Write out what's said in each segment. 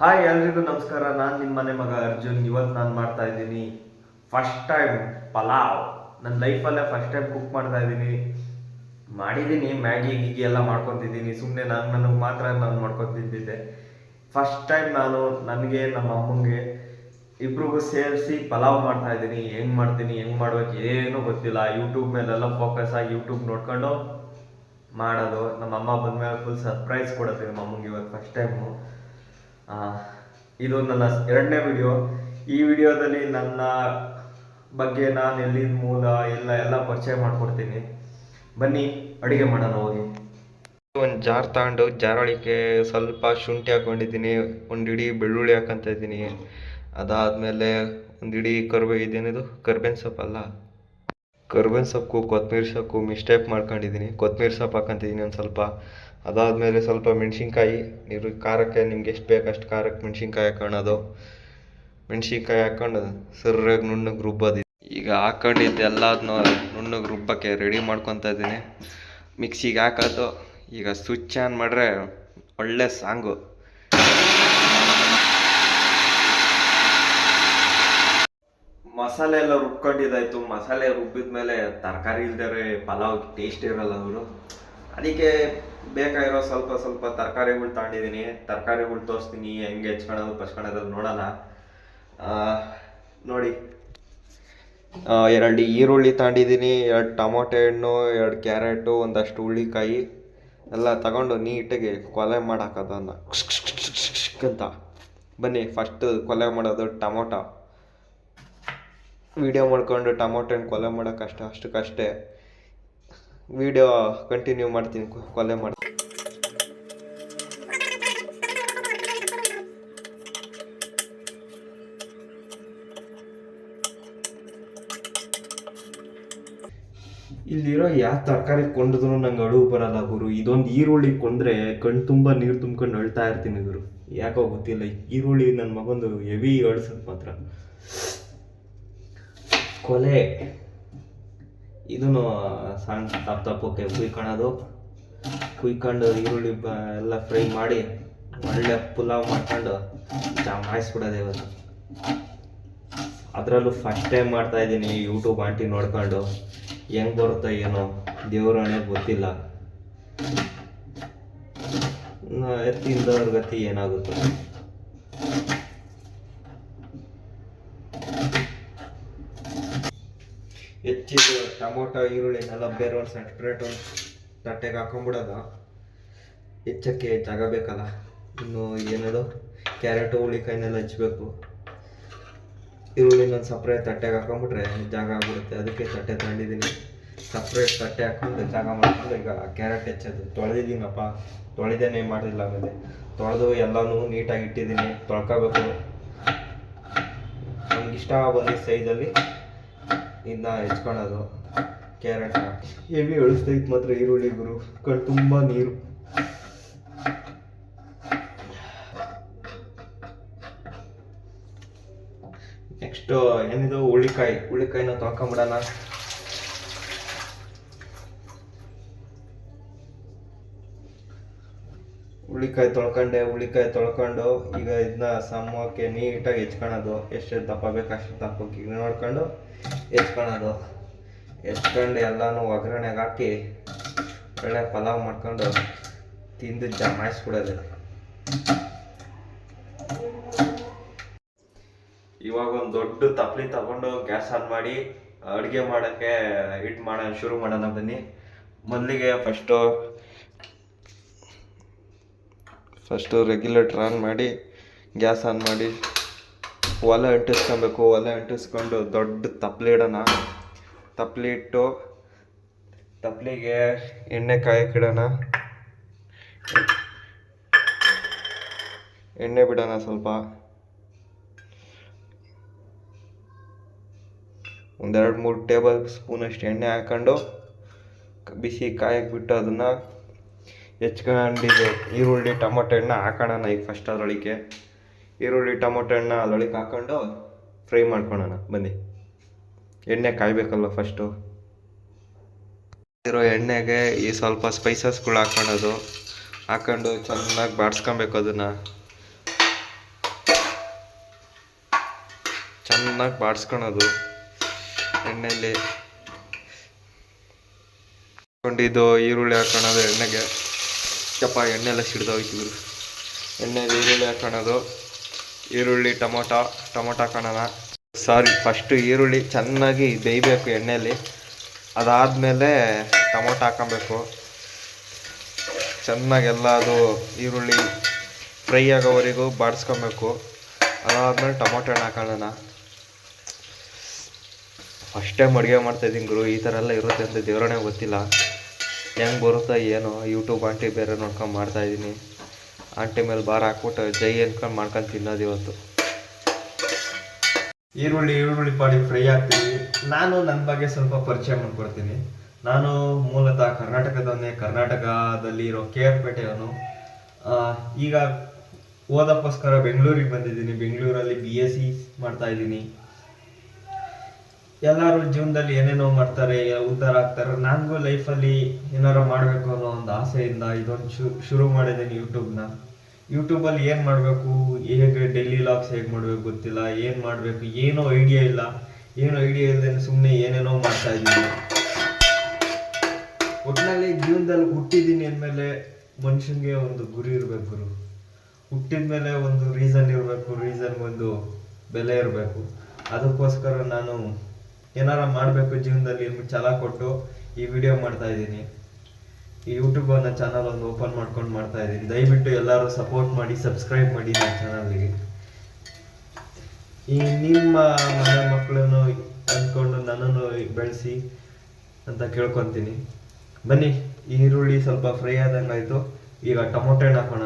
Hi ಎಲ್ರಿಗೂ ನಮಸ್ಕಾರ. ನಾನು ನಿಮ್ಮ ಮನೆ ಮಗ ಅರ್ಜುನ್. ಇವತ್ತು ನಾನು ಮಾಡ್ತಾ ಇದ್ದೀನಿ ಫಸ್ಟ್ ಟೈಮ್ ಪಲಾವ್. ನನ್ನ ಲೈಫಲ್ಲೇ ಫಸ್ಟ್ ಟೈಮ್ ಕುಕ್ ಮಾಡ್ತಾ ಇದ್ದೀನಿ. ಮಾಡಿದ್ದೀನಿ, ಮ್ಯಾಗಿ ಗೀಗಿ ಎಲ್ಲ ಮಾಡ್ಕೊತಿದ್ದೀನಿ. ಸುಮ್ಮನೆ ನನಗೆ ಮಾತ್ರ ನಾನು ಮಾಡ್ಕೊತಿದ್ದಿದ್ದೆ. ಫಸ್ಟ್ ಟೈಮ್ ನಾನು ನನಗೆ ನಮ್ಮ ಅಮ್ಮಂಗೆ ಇಬ್ರಿಗೂ ಸೇರಿಸಿ ಪಲಾವ್ ಮಾಡ್ತಾ ಇದ್ದೀನಿ. ಹೆಂಗೆ ಮಾಡ್ತೀನಿ, ಹೆಂಗೆ ಮಾಡ್ಬೇಕು ಏನೂ ಗೊತ್ತಿಲ್ಲ. ಯೂಟ್ಯೂಬ್ ಮೇಲೆಲ್ಲ ಫೋಕಸ್ ಆಗಿ ಯೂಟ್ಯೂಬ್ ನೋಡ್ಕೊಂಡು ಮಾಡೋದು. ನಮ್ಮ ಅಮ್ಮ ಬಂದಮೇಲೆ ಫುಲ್ ಸರ್ಪ್ರೈಸ್ ಕೊಡುತ್ತೆ ನಮ್ಮ ಅಮ್ಮಂಗೆ ಇವತ್ತು ಫಸ್ಟ್ ಟೈಮು. ಇದು ನನ್ನ 2ನೇ ವಿಡಿಯೋ. ಈ ವಿಡಿಯೋದಲ್ಲಿ ನನ್ನ ಬಗ್ಗೆ ನಾನು ಎಲ್ಲಿಂದ ಮೂಲ ಎಲ್ಲ ಪರಿಚಯ ಮಾಡ್ಕೊಡ್ತೀನಿ. ಬನ್ನಿ ಅಡುಗೆ ಮಾಡೋಣ ಹೋಗಿ. ಒಂದು ಜಾರ್ ತಗೊಂಡು ಜಾರೊಳಿಗೆ ಸ್ವಲ್ಪ ಶುಂಠಿ ಹಾಕೊಂಡಿದ್ದೀನಿ, ಒಂದು ಇಡೀ ಬೆಳ್ಳುಳ್ಳಿ ಹಾಕೊಂತ ಇದ್ದೀನಿ. ಅದಾದಮೇಲೆ ಒಂದು ಇಡೀ ಇದೇನಿದು ಕರ್ಬೇವಿನ ಸೊಪ್ಪಲ್ಲ, ಕರ್ಬೇವಿನ ಸೊಪ್ಪು ಕೊತ್ತಂಬರಿ ಸೊಪ್ಪು ಮಿಸ್ಟೇಕ್ ಮಾಡ್ಕೊಂಡಿದ್ದೀನಿ. ಕೊತ್ತಂಬರಿ ಸೊಪ್ಪು ಹಾಕೊಂತಿದ್ದೀನಿ ಒಂದು ಸ್ವಲ್ಪ. ಅದಾದಮೇಲೆ ಸ್ವಲ್ಪ ಮೆಣಸಿನ್ಕಾಯಿ, ನೀರು ಖಾರಕ್ಕೆ ನಿಮ್ಗೆ ಎಷ್ಟು ಬೇಕು ಅಷ್ಟು ಖಾರಕ್ಕೆ ಮೆಣಸಿನ್ಕಾಯಿ ಹಾಕೊಳ್ಳೋದು. ಮೆಣಸಿನ್ಕಾಯಿ ಹಾಕೊಂಡು ಸರ್ರಾಗಿ ನುಣ್ಣಗೆ ರುಬ್ಬೋದು. ಈಗ ಹಾಕೊಂಡಿದ್ದೆಲ್ಲದನ್ನೂ ನುಣ್ಣಗೆ ರುಬ್ಬಕ್ಕೆ ರೆಡಿ ಮಾಡ್ಕೊತಾ ಇದ್ದೀನಿ. ಮಿಕ್ಸಿಗೆ ಹಾಕೋದು. ಈಗ ಸ್ವಿಚ್ ಆನ್ ಮಾಡಿದ್ರೆ ಒಳ್ಳೆ ಸಾಂಗು. ಮಸಾಲೆ ಎಲ್ಲ ರುಬ್ಕೊಂಡಿದ್ದಾಯ್ತು. ಮಸಾಲೆ ರುಬ್ಬಿದ ಮೇಲೆ ತರಕಾರಿ ಇಲ್ದರೆ ಪಲಾವ್ ಟೇಸ್ಟ್ ಇರಲ್ಲ ಅವರು. ಅದಕ್ಕೆ ಬೇಕಾಗಿರೋ ಸ್ವಲ್ಪ ತರಕಾರಿಗಳು ತಗೊಂಡಿದ್ದೀನಿ. ತರಕಾರಿಗಳು ತೋರಿಸ್ತೀನಿ, ಹೆಂಗೆ ಹೆಚ್ಕೊಳ್ಳೋದು ಪಚ್ಕೊಳ್ಳೋದು ನೋಡೋಣ. ನೋಡಿ, 2 ಈರುಳ್ಳಿ ತಗೊಂಡಿದ್ದೀನಿ, 2 ಟೊಮೊಟೊ ಹಣ್ಣು, 2 ಕ್ಯಾರೆಟು, ಒಂದಷ್ಟು ಹುಳ್ಳಿಕಾಯಿ ಎಲ್ಲ ತಗೊಂಡು ನೀಟಾಗಿ ಕೊಲೆ ಮಾಡಾಕೋದು ಅಂತ. ಬನ್ನಿ ಫಸ್ಟ್ ಕೊಲೆ ಮಾಡೋದು ಟೊಮೊಟೊ. ವಿಡಿಯೋ ಮಾಡ್ಕೊಂಡು ಟೊಮೊಟೊ ಹಣ್ಣು ಕೊಲೆ ಮಾಡೋಕೆ ಅಷ್ಟಕ್ಕಷ್ಟೇ ವಿಡಿಯೋ ಕಂಟಿನ್ಯೂ ಮಾಡ್ತೀನಿ ಕೊಲೆ ಮಾಡಿ. ಇಲ್ಲಿರೋ ಯಾವ ತರಕಾರಿ ಕೊಂಡಿದ್ರು ನಂಗೆ ಅಳುವು ಬರಲ್ಲ ಗುರು. ಇದೊಂದು ಈರುಳ್ಳಿ ಕೊಂಡ್ರೆ ಕಣ್ಣು ತುಂಬ ನೀರು ತುಂಬ್ಕೊಂಡು ಅಳ್ತಾ ಇರ್ತೀನಿ ಗುರು. ಯಾಕೋ ಗೊತ್ತಿಲ್ಲ, ಈರುಳ್ಳಿ ನನ್ನ ಮಗೊಂದು ಹೆವಿ ಅಳ್ಸೋದು ಮಾತ್ರ. ಕೊಲೆ ಇದನ್ನು ಸಣ್ಣ ತಪ್ಪಕ್ಕೆ ಕುಯ್ಕೊಂಡು ಈರುಳ್ಳಿ ಎಲ್ಲ ಫ್ರೈ ಮಾಡಿ ಒಳ್ಳೆ ಪುಲಾವ್ ಮಾಡ್ಕೊಂಡು ಜಮಾಯಿಸ್ಬಿಡೋದು ಇವತ್ತು. ಅದರಲ್ಲೂ ಫಸ್ಟ್ ಟೈಮ್ ಮಾಡ್ತಾಯಿದ್ದೀನಿ ಯೂಟ್ಯೂಬ್ ಆಂಟಿ ನೋಡ್ಕೊಂಡು. ಹೆಂಗೆ ಬರುತ್ತೋ ಏನೋ ದೇವ್ರ ಹಣೆ ಗೊತ್ತಿಲ್ಲ. ತಿಂದವ್ರ ಗತಿ ಏನಾಗುತ್ತೆ. ಹೆಚ್ಚಿದ ಟೊಮೊಟೊ ಈರುಳ್ಳಿನೆಲ್ಲ ಬೇರೆ ಒಂದು ಸೆಪ್ರೇಟ್ ಒಂದು ತಟ್ಟೆಗೆ ಹಾಕೊಂಡ್ಬಿಡೋದು. ಹೆಚ್ಚಕ್ಕೆ ಜಾಗ ಬೇಕಲ್ಲ. ಇನ್ನು ಏನದು ಕ್ಯಾರೆಟು ಹುಳಿಕಾಯಿನೆಲ್ಲ ಹಚ್ಬೇಕು. ಈರುಳ್ಳಿನ ಒಂದು ಸಪ್ರೇಟ್ ತಟ್ಟೆಗೆ ಹಾಕೊಂಡ್ಬಿಟ್ರೆ ಜಾಗ ಆಗ್ಬಿಡುತ್ತೆ. ಅದಕ್ಕೆ ತಟ್ಟೆ ತಗೊಂಡಿದ್ದೀನಿ. ಸಪ್ರೇಟ್ ತಟ್ಟೆ ಹಾಕೊಂಡು ಜಾಗ ಮಾಡ್ಕೊಂಡು ಈಗ ಕ್ಯಾರೆಟ್ ಹೆಚ್ಚೋದು. ತೊಳೆದಿದ್ದೀನಪ್ಪ, ತೊಳೆದೇನೆ ಮಾಡಿಲ್ಲ. ಆಮೇಲೆ ತೊಳೆದು ಎಲ್ಲನೂ ನೀಟಾಗಿ ಇಟ್ಟಿದ್ದೀನಿ. ತೊಳ್ಕೊಬೇಕು. ನಮ್ಗೆ ಇಷ್ಟ ಬಂದಿದ್ದ ಸೈಜಲ್ಲಿ ಇದನ್ನ ಹೆಚ್ಕೊಳ್ಳೋದು. ಕ್ಯಾರೆಟ್ ಹೆವಿ ಅಳಿಸ್ತೈತೆ ಮಾತ್ರ ಈರುಳ್ಳಿ ಗುರು. ಕಣ್ಣು ತುಂಬ ನೀರು. ನೆಕ್ಸ್ಟು ಏನಿದು ಹುಳಿಕಾಯಿನ ತೊಳ್ಕೊಂಬಿಡೋಣ. ಹುಳಿಕಾಯಿ ತೊಳ್ಕೊಂಡು ಈಗ ಇದನ್ನ ಸಮಕ್ಕೆ ನೀಟಾಗಿ ಹೆಚ್ಕೊಳ್ಳೋದು. ಎಷ್ಟು ದಪ್ಪ ಬೇಕು ಅಷ್ಟು ದಪ್ಪಕ್ಕೆ ಈಗ ನೋಡ್ಕೊಂಡು ಹೆಚ್ಕೊಂಡು ಎಲ್ಲನೂ ಒಗ್ಗರಣೆಗೆ ಹಾಕಿ ಒಳ್ಳೆ ಪಲಾವ್ ಮಾಡ್ಕೊಂಡು ತಿಂದು ಜಮಾಯಿಸ್ಬಿಡೋದು. ಇವಾಗ ಒಂದು ದೊಡ್ಡ ತಪ್ಪಲಿ ತಗೊಂಡು ಗ್ಯಾಸ್ ಆನ್ ಮಾಡಿ ಅಡುಗೆ ಮಾಡೋಕ್ಕೆ ಶುರು ಮಾಡೋಣ. ಬನ್ನಿ. ಮೊದಲಿಗೆ ಫಸ್ಟು ರೆಗ್ಯುಲೇಟರ್ ಆನ್ ಮಾಡಿ ಗ್ಯಾಸ್ ಆನ್ ಮಾಡಿ ಒಲೆ ಅಂಟಿಸ್ಕೊಬೇಕು. ಒಲೆ ಅಂಟಿಸ್ಕೊಂಡು ದೊಡ್ಡ ತಪ್ಪಲಿ ಇಡೋಣ. ತಪ್ಪಲಿ ಇಟ್ಟು ತಪ್ಪಲಿಗೆ ಎಣ್ಣೆ ಕಾಯಕ್ಕಿಡೋಣ. ಎಣ್ಣೆ ಬಿಡೋಣ ಸ್ವಲ್ಪ. 1-2-3 ಟೇಬಲ್ ಸ್ಪೂನ್ ಅಷ್ಟು ಎಣ್ಣೆ ಹಾಕೊಂಡು ಬಿಸಿ ಕಾಯಕ್ಕೆ ಬಿಟ್ಟು ಅದನ್ನು ಹೆಚ್ಕೊಂಡಿದ್ದು ಈರುಳ್ಳಿ ಟೊಮೊಟೊ ಹಣ್ಣು ಹಾಕೋಣ. ಈಗ ಫಸ್ಟ್ ಅದರೊಳಗೆ ಈರುಳ್ಳಿ ಟೊಮೊಟೊ ಹಣ್ಣು ಅದರೊಳಗೆ ಹಾಕೊಂಡು ಫ್ರೈ ಮಾಡ್ಕೊಳ್ಳೋಣ. ಬನ್ನಿ. ಎಣ್ಣೆ ಕಾಯಬೇಕಲ್ಲ ಫಸ್ಟು. ಇರೋ ಎಣ್ಣೆಗೆ ಈ ಸ್ವಲ್ಪ ಸ್ಪೈಸಸ್ಗಳು ಹಾಕೊಂಡು ಚೆನ್ನಾಗಿ ಬಾಡಿಸ್ಕೊಬೇಕು. ಅದನ್ನು ಚೆನ್ನಾಗಿ ಬಾಡಿಸ್ಕೊಳೋದು ಎಣ್ಣೆಯಲ್ಲಿ. ಕೊಂಡಿದ್ದು ಈರುಳ್ಳಿ ಹಾಕೋಣದು ಎಣ್ಣೆಗೆ. ಎಣ್ಣೆ ಎಲ್ಲ ಸಿಡ್ದೋಯ್ತಿದ್ರು. ಎಣ್ಣೆಗೆ ಈರುಳ್ಳಿ ಹಾಕೋಣದು, ಈರುಳ್ಳಿ ಟೊಮೊಟೊ ಹಾಕೋಣ. ಫಸ್ಟು ಈರುಳ್ಳಿ ಚೆನ್ನಾಗಿ ಬೇಯಬೇಕು ಎಣ್ಣೆಯಲ್ಲಿ. ಅದಾದಮೇಲೆ ಟೊಮೊಟೊ ಹಾಕೊಬೇಕು. ಚೆನ್ನಾಗೆಲ್ಲ ಅದು ಈರುಳ್ಳಿ ಫ್ರೈ ಆಗೋವರೆಗೂ ಬಾಡಿಸ್ಕೊಬೇಕು. ಅದಾದಮೇಲೆ ಟೊಮೊಟೊ ಹಣ್ಣು ಹಾಕೋಣ. ಫಸ್ಟ್ ಟೈಮ್ ಅಡುಗೆ ಮಾಡ್ತಾಯಿದ್ದೀನಿ ಗುರು. ಈ ಥರ ಎಲ್ಲ ಇರುತ್ತೆ ಅಂತ ದೇವರೇ ಗೊತ್ತಿಲ್ಲ. ಹೆಂಗೆ ಬರುತ್ತೋ ಏನೋ, ಯೂಟ್ಯೂಬ್ ಆಂಟಿ ಬೇರೆ ನೋಡ್ಕೊಂಡು ಮಾಡ್ತಾಯಿದ್ದೀನಿ. ಆಂಟಿ ಮೇಲೆ ಭಾರ ಹಾಕ್ಬಿಟ್ಟು ಜೈ ಅನ್ಕೊಂಡು ಮಾಡ್ಕೊಂಡು ತಿನ್ನೋದು ಇವತ್ತು. ಈರುಳ್ಳಿ ಪಾಡಿ ಫ್ರೈ ಆಗ್ತೀನಿ. ನಾನು ನನ್ನ ಬಗ್ಗೆ ಸ್ವಲ್ಪ ಪರಿಚಯ ಮಾಡ್ಕೊಡ್ತೀನಿ. ನಾನು ಮೂಲತಃ ಕರ್ನಾಟಕದಲ್ಲಿ ಇರೋ KR ಪೇಟೆಯವನು. ಈಗ ಓದಕ್ಕೋಸ್ಕರ ಬೆಂಗಳೂರಿಗೆ ಬಂದಿದ್ದೀನಿ. ಬೆಂಗಳೂರಲ್ಲಿ BSc ಮಾಡ್ತಾ ಇದ್ದೀನಿ. ಎಲ್ಲರೂ ಜೀವನದಲ್ಲಿ ಏನೇನೋ ಮಾಡ್ತಾರೆ, ಉದ್ಧಾರ ಆಗ್ತಾರೆ. ನನಗೂ ಲೈಫಲ್ಲಿ ಏನಾರು ಮಾಡಬೇಕು ಅನ್ನೋ ಒಂದು ಆಸೆಯಿಂದ ಇದೊಂದು ಶುರು ಮಾಡಿದ್ದೀನಿ ಯೂಟ್ಯೂಬಲ್ಲಿ. ಏನು ಮಾಡಬೇಕು, ಹೇಗೆ ಡೈಲಿ ಲಾಗ್ಸ್ ಹೇಗೆ ಮಾಡಬೇಕು ಗೊತ್ತಿಲ್ಲ, ಏನು ಮಾಡಬೇಕು ಏನೋ ಐಡಿಯಾ ಇಲ್ಲದೆ ಸುಮ್ಮನೆ ಏನೇನೋ ಮಾಡ್ತಾ ಇದ್ದೀನಿ. ಒಟ್ಟಿನಲ್ಲಿ ಜೀವನದಲ್ಲಿ ಹುಟ್ಟಿದ್ದೀನಿ ಅಂದಮೇಲೆ ಮನುಷ್ಯನಿಗೆ ಒಂದು ಗುರಿ ಇರಬೇಕು ಗುರು. ಹುಟ್ಟಿದ ಮೇಲೆ ಒಂದು ರೀಸನ್ ಇರಬೇಕು, ರೀಸನ್ಗೊಂದು ಬೆಲೆ ಇರಬೇಕು. ಅದಕ್ಕೋಸ್ಕರ ನಾನು ಏನಾರ ಮಾಡಬೇಕು ಜೀವನದಲ್ಲಿ ಛಲ ಕೊಟ್ಟು ಈ ವಿಡಿಯೋ ಮಾಡ್ತಾ ಇದ್ದೀನಿ. ಈ ಯೂಟ್ಯೂಬ್ ಅನ್ನೋ ಚಾನಲ್ ಒಂದು ಓಪನ್ ಮಾಡ್ಕೊಂಡು ಮಾಡ್ತಾ ಇದ್ದೀನಿ. ದಯವಿಟ್ಟು ಎಲ್ಲರೂ ಸಪೋರ್ಟ್ ಮಾಡಿ, ಸಬ್ಸ್ಕ್ರೈಬ್ ಮಾಡಿ ನನ್ನ ಚಾನಲ್ಗೆ. ಈ ನಿಮ್ಮ ಮನೆ ಮಕ್ಕಳನ್ನು ಅಂದ್ಕೊಂಡು ನನ್ನನ್ನು ಬೆಳೆಸಿ ಅಂತ ಕೇಳ್ಕೊತೀನಿ. ಬನ್ನಿ, ಈರುಳ್ಳಿ ಸ್ವಲ್ಪ ಫ್ರೈ ಆದಂಗೆ ಆಯಿತು. ಈಗ ಟೊಮೊಟೊ ಹಣ್ಣು ಹಾಕೋಣ.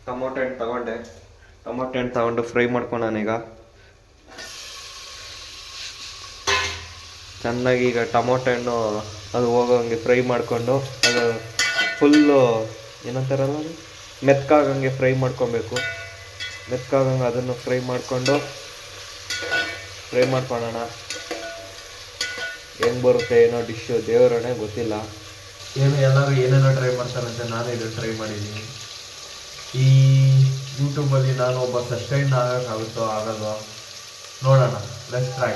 ಟೊಮೊಟೊ ಹಣ್ಣು ತಗೊಂಡು ಫ್ರೈ ಮಾಡ್ಕೊಳೋಣ. ಈಗ ಚೆನ್ನಾಗಿ ಈಗ ಟೊಮೊಟೊ ಹಣ್ಣು ಅದು ಹೋಗೋಂಗೆ ಫ್ರೈ ಮಾಡಿಕೊಂಡು, ಅದು ಫುಲ್ಲು ಏನಂತಾರಲ್ಲ ಅದು ಮೆತ್ಕಾಗಂಗೆ ಫ್ರೈ ಮಾಡ್ಕೊಬೇಕು. ಮೆತ್ಕಾಗಂಗೆ ಅದನ್ನು ಫ್ರೈ ಮಾಡ್ಕೊಳ್ಳೋಣ. ಹೆಂಗೆ ಬರುತ್ತೆ ಏನೋ ಡಿಶ್ಶು ದೇವರಣೆ ಗೊತ್ತಿಲ್ಲ. ಎಲ್ಲರೂ ಏನೇನೋ ಟ್ರೈ ಮಾಡ್ತಾರಂತೆ, ನಾನು ಇದನ್ನು ಟ್ರೈ ಮಾಡಿದ್ದೀನಿ. ಈ ಯೂಟ್ಯೂಬಲ್ಲಿ ನಾನು ಒಬ್ಬ ಸಸ್ಟೈನ್ ಆಗೋಕ್ಕಾಗುತ್ತೋ ಆಗಲ್ವೋ ನೋಡೋಣ. Let's try.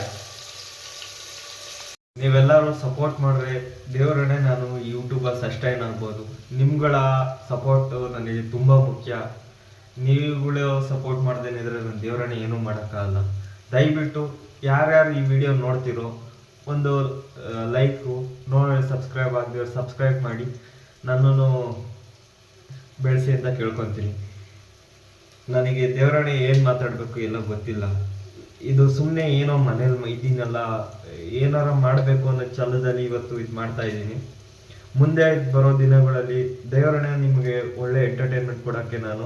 ನೀವೆಲ್ಲರೂ ಸಪೋರ್ಟ್ ಮಾಡಿದ್ರೆ ದೇವರಣೆ ನಾನು ಯೂಟ್ಯೂಬಲ್ಲಿ ಸಸ್ಟೈನ್ ಆಗ್ಬೋದು. ನಿಮ್ಗಳ ಸಪೋರ್ಟು ನನಗೆ ತುಂಬ ಮುಖ್ಯ. ನೀವುಗಳು ಸಪೋರ್ಟ್ ಮಾಡ್ದೇನಿದ್ರೆ ನಾನು ದೇವರಣೆ ಏನೂ ಮಾಡೋಕ್ಕಾಗಲ್ಲ. ದಯವಿಟ್ಟು ಯಾರ್ಯಾರು ಈ ವಿಡಿಯೋ ನೋಡ್ತಿರೋ ಒಂದು ಲೈಕು, ಸಬ್ಸ್ಕ್ರೈಬ್ ಮಾಡಿ ನನ್ನನ್ನು ಬೆಳೆಸಿ ಅಂತ ಕೇಳ್ಕೊತೀನಿ. ನನಗೆ ದೇವರಣೆ ಏನು ಮಾತಾಡಬೇಕು ಎಲ್ಲ ಗೊತ್ತಿಲ್ಲ. ಇದು ಸುಮ್ಮನೆ ಏನೋ ಮನೇಲಿ ಇದೀನಲ್ಲ, ಏನಾರ ಮಾಡಬೇಕು ಅನ್ನೋ ಛಲದಲ್ಲಿ ಇವತ್ತು ಇದು ಮಾಡ್ತಾ ಇದ್ದೀನಿ. ಮುಂದೆ ಬರೋ ದಿನಗಳಲ್ಲಿ ದೇವರಣೆ ನಿಮಗೆ ಒಳ್ಳೆ ಎಂಟರ್ಟೈನ್ಮೆಂಟ್ ಕೊಡೋಕ್ಕೆ ನಾನು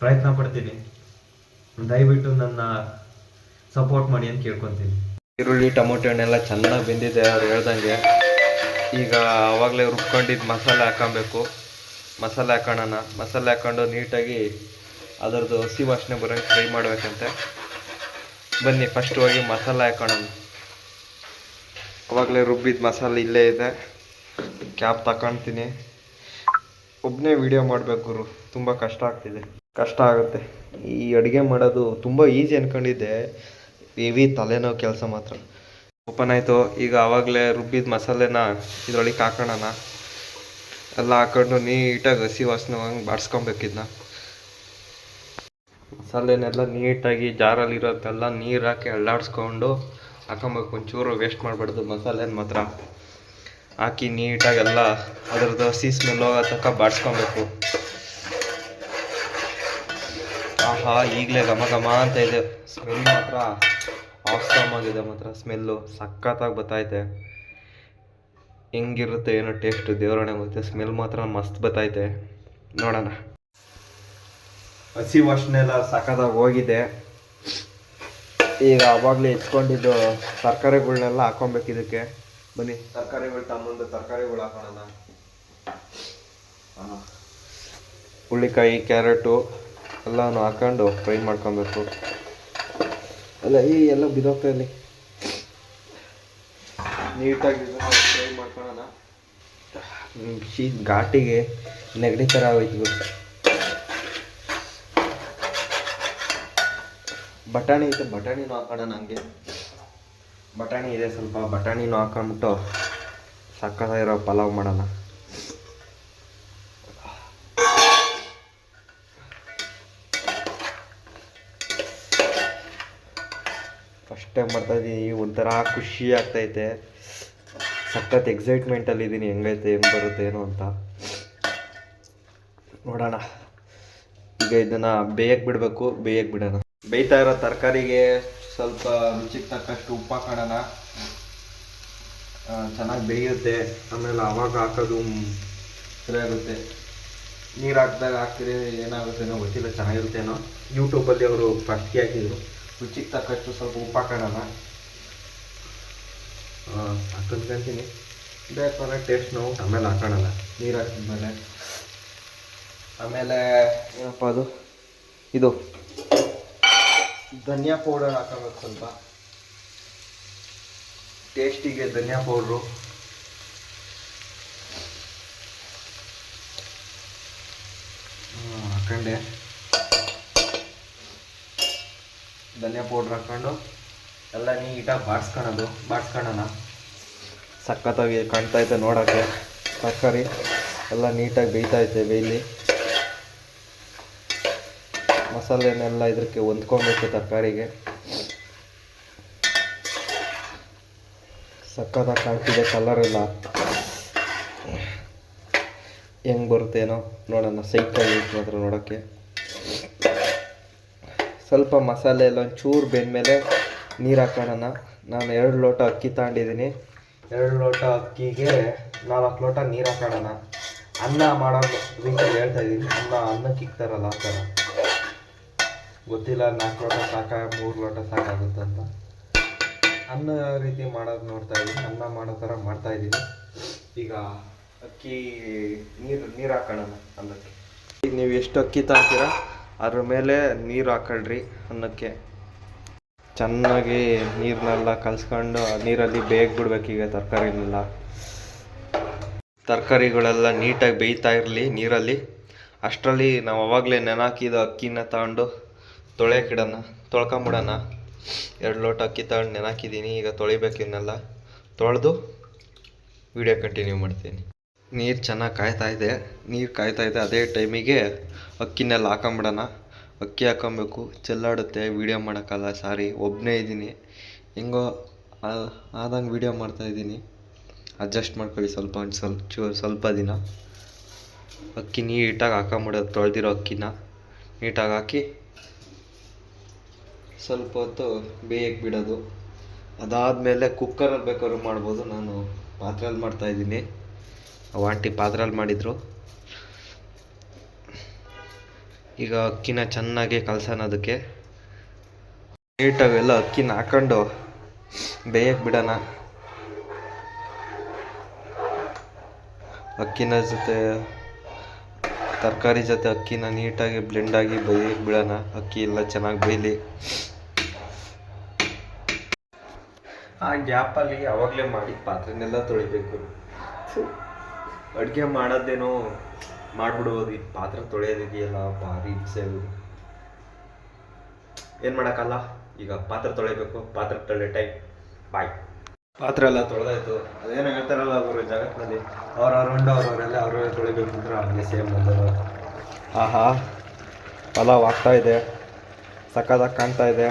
ಪ್ರಯತ್ನ ಪಡ್ತೀನಿ. ದಯವಿಟ್ಟು ನನ್ನ ಸಪೋರ್ಟ್ ಮಾಡಿ ಅಂತ ಕೇಳ್ಕೊತೀನಿ. ಈರುಳ್ಳಿ ಟೊಮೊಟೊ ಹಣ್ಣೆಲ್ಲ ಚೆನ್ನಾಗಿ ಬೆಂದಿದೆ ಅವ್ರು ಹೇಳ್ದಂಗೆ. ಈಗ ಆವಾಗಲೇ ರುಬ್ಕೊಂಡಿದ್ದು ಮಸಾಲೆ ಹಾಕೊಬೇಕು. ಮಸಾಲೆ ಹಾಕೊಂಡು ನೀಟಾಗಿ ಅದರದ್ದು ಹಸಿ ವಾಸನೆ ಬರೋಂಗೆ ಫ್ರೈ ಮಾಡಬೇಕಂತೆ. ಬನ್ನಿ ಫಸ್ಟ್ ಹೋಗಿ ಮಸಾಲೆ ಹಾಕೋಣ. ಆವಾಗಲೇ ರುಬ್ಬಿದ ಮಸಾಲೆ ಇಲ್ಲೇ ಇದೆ. ಕ್ಯಾಪ್ ತಗೊಳ್ತೀನಿ. ಒಬ್ಬನೇ ವಿಡಿಯೋ ಮಾಡಬೇಕು ಗುರು, ತುಂಬ ಕಷ್ಟ ಆಗುತ್ತೆ. ಈ ಅಡುಗೆ ಮಾಡೋದು ತುಂಬ ಈಸಿ ಅಂದ್ಕೊಂಡಿದ್ದೆ, ಹೆವಿ ತಲೆನೋವು ಕೆಲಸ ಮಾತ್ರ. ಓಪನ್ ಆಯಿತು. ಈಗ ಆವಾಗಲೇ ರುಬ್ಬಿದ ಮಸಾಲೆನ ಇದ್ರೊಳಗೆ ಹಾಕೋಣ. ಎಲ್ಲ ಹಾಕೊಂಡು ನೀಟಾಗಿ ಹಸಿ ವಾಸನೆ ಹಂಗೆ ಬಾಡಿಸ್ಕೊಬೇಕಿದ್ನ. ಮಸಾಲೆನೆಲ್ಲ ನೀಟಾಗಿ ಜಾರಲ್ಲಿರೋದೆಲ್ಲ ನೀರು ಹಾಕಿ ಅಳ್ಳಾಡಿಸ್ಕೊಂಡು ಹಾಕೊಬೇಕು. ಒಂಚೂರು ವೇಸ್ಟ್ ಮಾಡಬಾರ್ದು. ಮಸಾಲೆನ ಮಾತ್ರ ಹಾಕಿ ನೀಟಾಗಿ ಎಲ್ಲ ಅದರದ್ದು ಹಸಿ ಸ್ಮೆಲ್ ಹೋಗೋ ತನಕ ಬಾಡಿಸ್ಕೊಬೇಕು. ಆಹಾ, ಈಗಲೇ ಘಮ ಅಂತ ಇದೆ. ಸ್ಮೆಲ್ ಮಾತ್ರ ಆಸಮ್ ಆಗಿದೆ. ಮಾತ್ರ ಸ್ಮೆಲ್ಲು ಸಖತ್ತಾಗಿ ಬರ್ತೈತೆ. ಹೆಂಗಿರುತ್ತೆ ಏನೋ ಟೇಸ್ಟು ದೇವರಣೆ ಗೊತ್ತೆ. ಸ್ಮೆಲ್ ಮಾತ್ರ ಮಸ್ತ್ ಬರ್ತೈತೆ. ನೋಡೋಣ. ಹಸಿ ವಾಸನೆ ಎಲ್ಲ ಸಖತ್ತಾಗಿ ಹೋಗಿದೆ. ಈಗ ಆವಾಗಲೇ ಹೆಚ್ಕೊಂಡಿದ್ದು ತರಕಾರಿಗಳನ್ನೆಲ್ಲ ಹಾಕೊಬೇಕು ಇದಕ್ಕೆ. ಬನ್ನಿ ತರಕಾರಿಗಳು ಹಾಕೋಣ. ಹುಳ್ಳಿಕಾಯಿ, ಕ್ಯಾರೆಟು ಎಲ್ಲನೂ ಹಾಕೊಂಡು ಫ್ರೈ ಮಾಡ್ಕೊಬೇಕು. ಅಲ್ಲ ಎಲ್ಲ ಬಿದೋಗ್ತಾ ಇಲ್ಲಿ. ನೀಟಾಗಿ ಫ್ರೈ ಮಾಡ್ಕೊಳ್ಳೋಣ. ಘಾಟಿಗೆ ನೆಗಡಿ ಥರ ಆಗೋಯ್ತು. ಬಟಾಣಿ ಐತೆ, ಬಟಾಣಿನೂ ಹಾಕೋಣ. ನನಗೆ ಬಟಾಣಿ ಇದೆ ಸ್ವಲ್ಪ, ಬಟಾಣಿನೂ ಹಾಕೊಂಡ್ಬಿಟ್ಟು ಸಕ್ಕತ್ತಾಗಿರೋ ಪಲಾವ್ ಮಾಡೋಣ. ಫಸ್ಟ್ ಟೈಮ್ ಮಾಡ್ತಾಯಿದ್ದೀನಿ, ಒಂಥರ ಖುಷಿ ಆಗ್ತೈತೆ, ಸಖತ್ ಎಕ್ಸೈಟ್ಮೆಂಟಲ್ಲಿದ್ದೀನಿ. ಹೆಂಗೈತೆ, ಹೆಂಗೆ ಬರುತ್ತೆ ಏನೋ ಅಂತ ನೋಡೋಣ. ಈಗ ಇದನ್ನು ಬೇಯಕ್ಕೆ ಬಿಡಬೇಕು, ಬೇಯಕ್ಕೆ ಬಿಡೋಣ. ಬೇಯ್ತಾ ಇರೋ ತರಕಾರಿಗೆ ಸ್ವಲ್ಪ ರುಚಿಗೆ ತಕ್ಕಷ್ಟು ಉಪ್ಪು ಹಾಕೋಣ. ಚೆನ್ನಾಗಿ ಬೇಯುತ್ತೆ, ಆಮೇಲೆ ಆವಾಗ ಹಾಕೋದು ಸರಿಯಾಗುತ್ತೆ. ನೀರು ಹಾಕಿದಾಗ ಹಾಕಿದ್ರೆ ಏನಾಗುತ್ತೇನೋ ಗೊತ್ತಿಲ್ಲ, ಚೆನ್ನಾಗಿರುತ್ತೇನೋ. ಯೂಟ್ಯೂಬಲ್ಲಿ ಅವರು ಪಟ್ಟಿ ಹಾಕಿದ್ರು. ರುಚಿಗೆ ತಕ್ಕಷ್ಟು ಸ್ವಲ್ಪ ಉಪ್ಪು ಹಾಕೋಣ. ಹಾಕೊಂಡ್ಕೊಂತೀನಿ, ಬೇಕಾದ್ರೆ ಟೇಸ್ಟ್ ನಾವು ಆಮೇಲೆ ಹಾಕೋಣ ನೀರು ಹಾಕಿದ್ಮೇಲೆ. ಆಮೇಲೆ ಏನಪ್ಪ ಅದು, ಇದು ಧನಿಯಾ ಪೌಡರ್ ಹಾಕೋಬೇಕು ಸ್ವಲ್ಪ, ಟೇಸ್ಟಿಗೆ ಧನಿಯಾ ಪೌಡ್ರು. ಹಾಕೊಂಡೆ ಧನಿಯಾ ಪೌಡ್ರ್ ಹಾಕ್ಕೊಂಡು ಎಲ್ಲ ನೀಟಾಗಿ ಬಾಡಿಸ್ಕೊಳ್ಳೋಣ. ಸಖತ್ತಾಗಿ ಕಾಣ್ತಾಯಿದೆ ನೋಡೋಕ್ಕೆ. ತರಕಾರಿ ಎಲ್ಲ ನೀಟಾಗಿ ಬೇಯ್ತಾಯಿದೆ. ಬೇಯಲಿ, ಮಸಾಲೆನೆಲ್ಲ ಇದಕ್ಕೆ ಹೊಂದ್ಕೊಬೇಕು ತರಕಾರಿಗೆ. ಸಖತ್ತಾಗಿ ಕಾಣ್ತಿದೆ, ಕಲರೆಲ್ಲ ಹೆಂಗೆ ಬರುತ್ತೇನೋ ನೋಡೋಣ. ಸೈಕಾಗಿ ಮಾತ್ರ ನೋಡೋಕ್ಕೆ. ಸ್ವಲ್ಪ ಮಸಾಲೆ ಎಲ್ಲ ಒಂಚೂರು ಬೆಂದಮೇಲೆ ನೀರು ಹಾಕೋಣ. ನಾನು 2 ಲೋಟ ಅಕ್ಕಿ ತಗೊಂಡಿದ್ದೀನಿ. 2 ಲೋಟ ಅಕ್ಕಿಗೆ 4 ಲೋಟ ನೀರು ಹಾಕೋಣ. ಅನ್ನ ಮಾಡೋ ರೀತಿಯಲ್ಲಿ ಹೇಳ್ತಾಯಿದ್ದೀನಿ. ಅನ್ನಕ್ಕೆ ಇಕ್ತಾರಲ್ಲ ಆ ಥರ. ಗೊತ್ತಿಲ್ಲ 4 ಲೋಟ ಸಾಕ 3 ಲೋಟ ಸಾಕಾಗುತ್ತಂತ. ಅನ್ನ ರೀತಿ ಮಾಡೋದು ನೋಡ್ತಾಯಿದ್ದೀನಿ, ಅನ್ನ ಮಾಡೋ ಥರ ಮಾಡ್ತಾಯಿದ್ದೀನಿ. ಈಗ ಅಕ್ಕಿ ನೀರು ಹಾಕೋಣ ಅನ್ನಕ್ಕೆ. ಈಗ ನೀವು ಎಷ್ಟು ಅಕ್ಕಿ ತಗೊತೀರ ಅದ್ರ ಮೇಲೆ ನೀರು ಹಾಕೊಳ್ರಿ ಅನ್ನಕ್ಕೆ. ಚೆನ್ನಾಗಿ ನೀರನ್ನೆಲ್ಲ ಕಲಿಸ್ಕೊಂಡು ನೀರಲ್ಲಿ ಬೇಗ ಬಿಡ್ಬೇಕು. ಈಗ ತರಕಾರಿಗಳೆಲ್ಲ ನೀಟಾಗಿ ಬೇಯ್ತಾ ಇರಲಿ ನೀರಲ್ಲಿ. ಅಷ್ಟರಲ್ಲಿ ನಾವು ಅವಾಗಲೇ ನೆನೆಹಾಕಿದ ಅಕ್ಕಿನ ತಗೊಂಡು ತೊಳ್ಕೊಂಬಿಡೋಣ. 2 ಲೋಟ ಅಕ್ಕಿ ತಗೊಂಡು ನೆನೆಹಾಕಿದ್ದೀನಿ. ಈಗ ತೊಳಿಬೇಕು. ಇವನ್ನೆಲ್ಲ ತೊಳೆದು ವಿಡಿಯೋ ಕಂಟಿನ್ಯೂ ಮಾಡ್ತೀನಿ. ನೀರು ಚೆನ್ನಾಗಿ ಕಾಯ್ತಾ ಇದೆ. ಅದೇ ಟೈಮಿಗೆ ಅಕ್ಕಿನೆಲ್ಲ ಹಾಕೊಂಬಿಡೋಣ. ಅಕ್ಕಿ ಹಾಕೊಬೇಕು, ಚೆಲ್ಲಾಡುತ್ತೆ, ವೀಡಿಯೋ ಮಾಡೋಕ್ಕಲ್ಲ. ಸಾರಿ, ಒಬ್ಬನೇ ಇದ್ದೀನಿ, ಹೆಂಗೋ ಆದಂಗೆ ವೀಡಿಯೋ ಮಾಡ್ತಾಯಿದ್ದೀನಿ. ಅಡ್ಜಸ್ಟ್ ಮಾಡ್ಕೊಳ್ಳಿ ಸ್ವಲ್ಪ ದಿನ. ಅಕ್ಕಿ ನೀಟಾಗಿ ಹಾಕೊಂಬಿಡೋದು, ತೊಳೆದಿರೋ ಅಕ್ಕಿನ ನೀಟಾಗಿ ಹಾಕಿ ಸ್ವಲ್ಪ ಹೊತ್ತು ಬೇಯಕ್ಕೆ ಬಿಡೋದು. ಅದಾದಮೇಲೆ ಕುಕ್ಕರಲ್ಲಿ ಬೇಕಾದ್ರೂ ಮಾಡ್ಬೋದು. ನಾನು ಪಾತ್ರೆಯಲ್ಲಿ ಮಾಡ್ತಾಯಿದ್ದೀನಿ. ಆಂಟಿ ಪಾತ್ರೆಯಲ್ಲಿ ಮಾಡಿದರು. ಈಗ ಅಕ್ಕಿನ ಚೆನ್ನಾಗಿ ಕಲಸೋಣ. ಅದಕ್ಕೆ ನೀಟಾಗಿ ಎಲ್ಲ ಅಕ್ಕಿನ ಹಾಕೊಂಡು ಬೇಯಕ್ಕೆ ಬಿಡೋಣ. ಅಕ್ಕಿನ ಜೊತೆ ತರಕಾರಿ ಜೊತೆ ಅಕ್ಕಿನ ನೀಟಾಗಿ ಬ್ಲೆಂಡಾಗಿ ಬೇಯಕ್ಕೆ ಬಿಡೋಣ. ಅಕ್ಕಿ ಎಲ್ಲ ಚೆನ್ನಾಗಿ ಬೇಯಲಿ. ಆ ಗ್ಯಾಪಲ್ಲಿ ಆವಾಗಲೇ ಮಾಡಿ ಪಾತ್ರೆನೆಲ್ಲ ತೊಳಿಬೇಕು. ಅಡುಗೆ ಮಾಡೋದೇನೋ ಮಾಡಿಬಿಡ್ಬೋದು, ಈ ಪಾತ್ರೆ ತೊಳೆಯೋದಿದೆಯಲ್ಲ ಭಾರಿ ಹಿಂಸೆ. ಏನು ಮಾಡೋಕ್ಕಲ್ಲ. ಈಗ ಪಾತ್ರೆ ತೊಳಿಬೇಕು, ಪಾತ್ರೆ ತೊಳೆ ಟೈಮ್. ಬಾಯ್. ಪಾತ್ರೆ ಎಲ್ಲ ತೊಳೆದಾಯ್ತು. ಅದೇನೋ ಹೇಳ್ತಾರಲ್ಲ ಅವರು ಜಗತ್ತಿನಲ್ಲಿ, ಅವ್ರವರೆಲ್ಲ ಅವರವರೇ ತೊಳಿಬೇಕು ಅಂದ್ರೆ ಹಂಗೆ ಸೇಮ್ ಬಂದರು. ಆಹಾ, ಪಲಾವ್ ಆಗ್ತಾಯಿದೆ, ಸಕ್ಕತ್ತಾಗಿ ಕಾಣ್ತಾ ಇದೆ.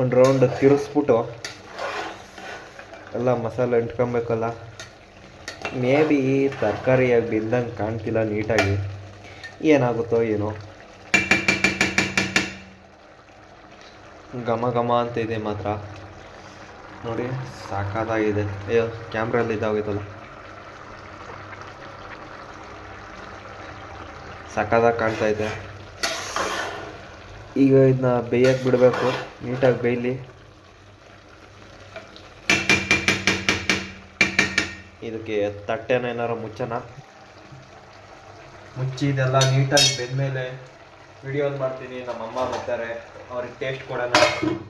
ಒಂದು ರೌಂಡ್ ತಿರುಗಿಸ್ಬಿಟ್ಟು ಎಲ್ಲ ಮಸಾಲೆ ಅಂಟ್ಕೊಬೇಕಲ್ಲ. ಮೇ ಬಿ ತರಕಾರಿಯಾಗಿ ಬೆಂದಂಗೆ ಕಾಣ್ತಿಲ್ಲ ನೀಟಾಗಿ. ಏನಾಗುತ್ತೋ ಏನೋ, ಘಮ ಅಂತ ಇದೆ ಮಾತ್ರ. ನೋಡಿ, ಸಾಕಾಗಿದೆ. ಅಯ್ಯೋ, ಕ್ಯಾಮ್ರಲ್ಲಿ ಇದಾಗೋಯ್ತಲ್ಲ. ಸಾಕಾಗಿ ಕಾಣ್ತಾ ಇದೆ. ಈಗ ಇದನ್ನ ಬೇಯಕ್ಕೆ ಬಿಡಬೇಕು, ನೀಟಾಗಿ ಬೇಯಲಿ. ಇದಕ್ಕೆ ತಟ್ಟೆನ ಏನಾರು ಮುಚ್ಚಿ ಇದೆಲ್ಲ ನೀಟಾಗಿ ಬೆಂದಮೇಲೆ ವಿಡಿಯೋ ಮಾಡ್ತೀನಿ. ನಮ್ಮಮ್ಮ ಬರ್ತಾರೆ, ಅವ್ರಿಗೆ ಟೇಸ್ಟ್ ಕೊಡೋಣ.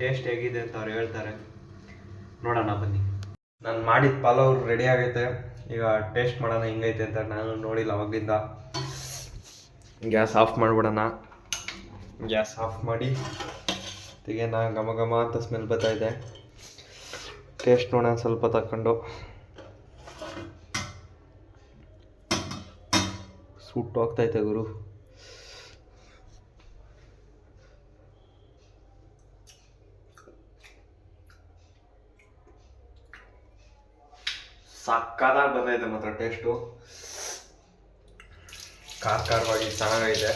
ಟೇಸ್ಟ್ ಹೇಗಿದೆ ಅಂತ ಅವ್ರು ಹೇಳ್ತಾರೆ, ನೋಡೋಣ ಬನ್ನಿ. ನಾನು ಮಾಡಿದ ಪಲಾವ್ ರೆಡಿ ಆಗೈತೆ. ಈಗ ಟೇಸ್ಟ್ ಮಾಡೋಣ ಹಿಂಗೈತೆ ಅಂತ. ನಾನು ನೋಡಿಲ್ಲ ಅವಾಗಿಂದ. ಗ್ಯಾಸ್ ಆಫ್ ಮಾಡಿಬಿಡೋಣ. ಗ್ಯಾಸ್ ಆಫ್ ಮಾಡಿ ತೆಗೆನ ಘಮ ಘಮ ಅಂತ ಸ್ಮೆಲ್ ಬರ್ತಾ ಇದೆ. ಟೇಸ್ಟ್ ನೋಡೋಣ ಸ್ವಲ್ಪ ತಗೊಂಡು. ಸುಟ್ಟು ಹೋಗ್ತೈತೆ ಗುರು. ಸಕ್ಕದಾಗಿ ಬಂದೈತೆ ಮಾತ್ರ ಟೇಸ್ಟು. ಖಾರವಾಗಿ ಚೆನ್ನಾಗೈತೆ.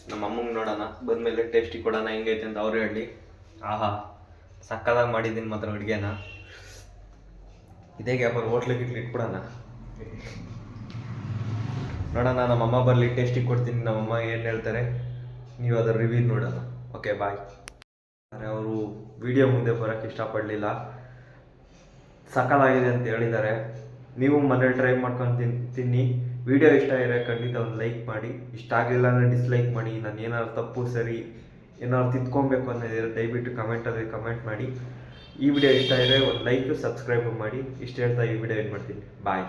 ನಮ್ಮ ಅಮ್ಮಂಗೆ ನೋಡೋಣ ಬಂದಮೇಲೆ ಟೇಸ್ಟಿ ಕೊಡೋಣ ಹೆಂಗೈತೆ ಅಂತ ಅವ್ರು ಹೇಳಿ. ಆಹಾ ಸಕ್ಕದಾಗಿ ಮಾಡಿದ್ದೀನಿ ಮಾತ್ರ ಅಡುಗೆನ. ಇದೇ ಗ್ಯಾಪಲ್ಲಿ ಹೋಟ್ಲಿಗೆ ಇಟ್ಬಿಡೋಣ. ನೋಡೋಣ ನಮ್ಮಮ್ಮ ಬರಲಿ, ಟೇಸ್ಟಿಗೆ ಕೊಡ್ತೀನಿ. ನಮ್ಮಮ್ಮ ಏನು ಹೇಳ್ತಾರೆ ನೀವು ಅದರ ರಿವ್ಯೂ ನೋಡೋಣ. Okay bye. ಅವರು ವಿಡಿಯೋ ಮುಂದೆ ಬರೋಕ್ಕೆ ಇಷ್ಟಪಡಲಿಲ್ಲ, ಸಕ್ಕತ್ತಾಗಿದೆ ಅಂತ ಹೇಳಿದ್ದಾರೆ. ನೀವು ಮನೇಲಿ ಟ್ರೈ ಮಾಡ್ಕೊಂಡು ತಿನ್ನಿ. ವಿಡಿಯೋ ಇಷ್ಟ ಇರೋ ಖಂಡಿತ ಒಂದು ಲೈಕ್ ಮಾಡಿ. ಇಷ್ಟ ಆಗಲಿಲ್ಲ ಅಂದರೆ ಡಿಸ್ಲೈಕ್ ಮಾಡಿ. ನಾನು ಏನಾದ್ರು ತಪ್ಪು ಸರಿ ಏನಾದ್ರು ತಿದ್ಕೊಬೇಕು ಅನ್ನೋದಿದ್ರೆ ದಯವಿಟ್ಟು ಕಮೆಂಟಲ್ಲಿ ಕಮೆಂಟ್ ಮಾಡಿ. ಈ ವಿಡಿಯೋ ಇಷ್ಟ ಇದ್ದರೆ ಒಂದು ಲೈಕ್ ಸಬ್ಸ್ಕ್ರೈಬ್ ಮಾಡಿ. ಇಷ್ಟು ಹೇಳ್ತಾ ಈ ವಿಡಿಯೋ ಏನು ಮಾಡ್ತೀನಿ. ಬಾಯ್.